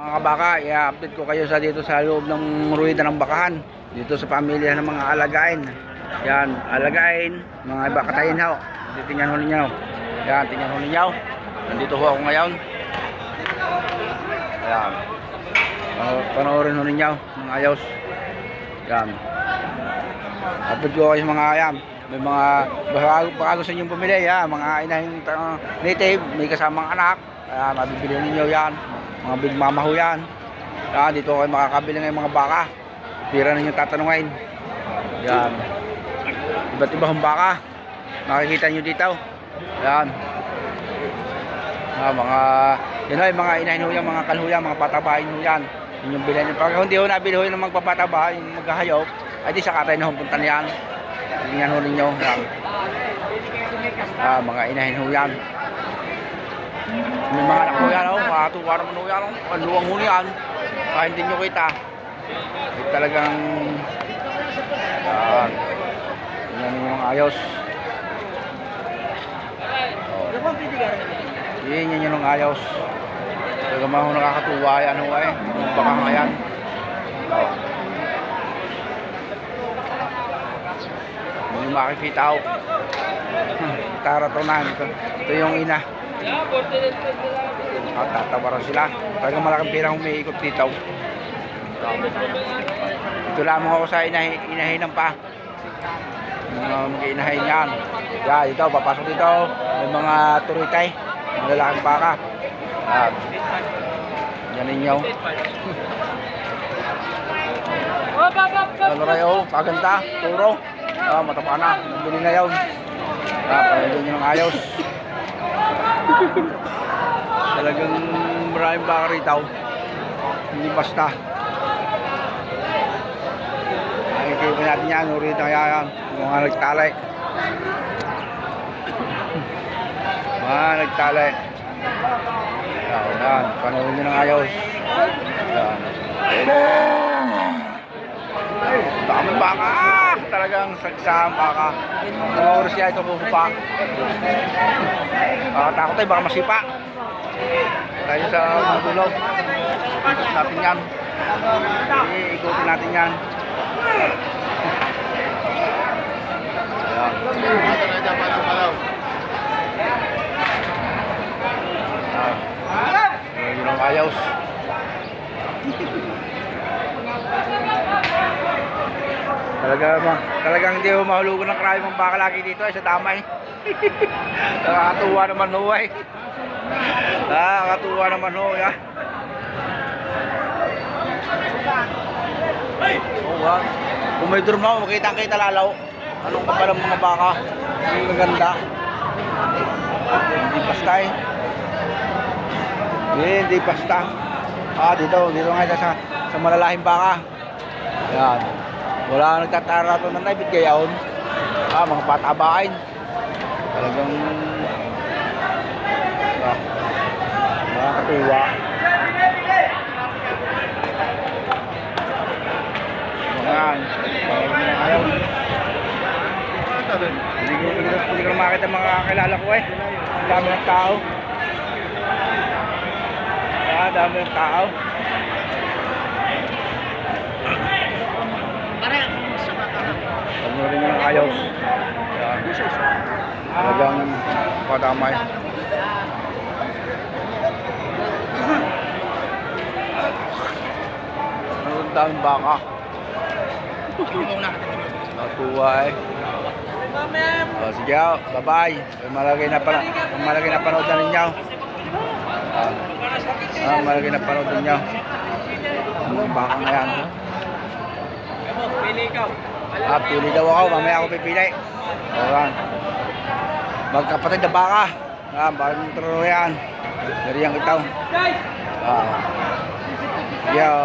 Mga kabaka, i-update ko kayo dito sa loob ng ruwida ng bakahan. Dito sa pamilya ng mga alagain. Yan, alagain, mga iba katayin ho. Tingnan ho ninyo. Yan, tingnan ho ninyo. Nandito ho ako ngayon. Yan. Panoorin ho ninyo, mga ayos. Yan. Update ko kayo sa mga ayan. May mga baka gusto nyo bumili, yan. Mga inahing native, may kasamang anak. Ayan, mabibili ninyo yan. Mga big mama ho yan. Yan, dito kayo makakabili ng mga baka. Pira ninyo tatanungin. Yan. Iba't ibang baka. Makikita nyo dito. Yan. Mga yun ho, yung mga inahin ho yan, mga kalhuyan, mga patabahin ho yan. Yun yung bilhin. Pag hindi ho nabili ho yung magpapataba, yung maghahayop, ay di sa katay na humpuntan yan. Tingnan ho ninyo. Yan. Mga inahin ho yan. May mga anak ho yan, makatuwa naman ho yan, ang luwang ho yan. Kaya hindi nyo kita. Talagang yan yung ayos. Yan yung ayos. Talagang mga nakakatuwa yan ho eh. Baka nga yan. Hindi makikita ho. Taratonan. Ito yung ina. Tatawaran sila. Talagang malaking pirang umiikot dito. Ito lamang ako sa inahinan pa. Mag-inahin yan. Yan, dito, papasok dito. May mga turitay. Mga lalaking baka. Yan ninyo. Ano kayo? Paganda. Turo. Matapa na. Nabili na yun. Paganda nyo ng ayos. Talagang maraming baka rito. Hindi basta. Nakikita natin yan, urita yan, mga nagtalay. Mga nagtalay. Yan, panoorin nyo ng ayos. Yan. Daming baka! Talagang sagsang baka. Mga oras kaya ito pupupa. Takot tayo, baka masipa. Tayo sa matulog. Ikot natin yan. Ikutin natin yan. Yun ang ayos. Talagang hindi ho mahulugan ng krami mong baka lagi dito ay sa damay. Nakakatuwa naman ho ay. Nakakatuwa naman ho ya. Kung may durma, makita lalaw. Anong kapal ng mga baka? Ang maganda. Hindi basta eh. Hindi basta. Dito nga sa malalahing baka. Yan. Wala nagtatarato ng naibit gayaon. Mga patabain. Talagang nakakatuwa. Yan. Ayaw. Hindi ko makita mga kakilala ko eh. Ang dami ng tao. Dami ng tao. Pagnurin nyo ng ayos. Talagang padamay. Ang daming baka. Natuwa eh. Sige, bye-bye. Malagay na panood na ninyo. Malagay na panood ninyo. Baka na yan. Pili ikaw. Pili daw ako. Mamaya ako pipili. Magkapatid na baka. Bakit yung turo yan. Dari ang itaw. Yo.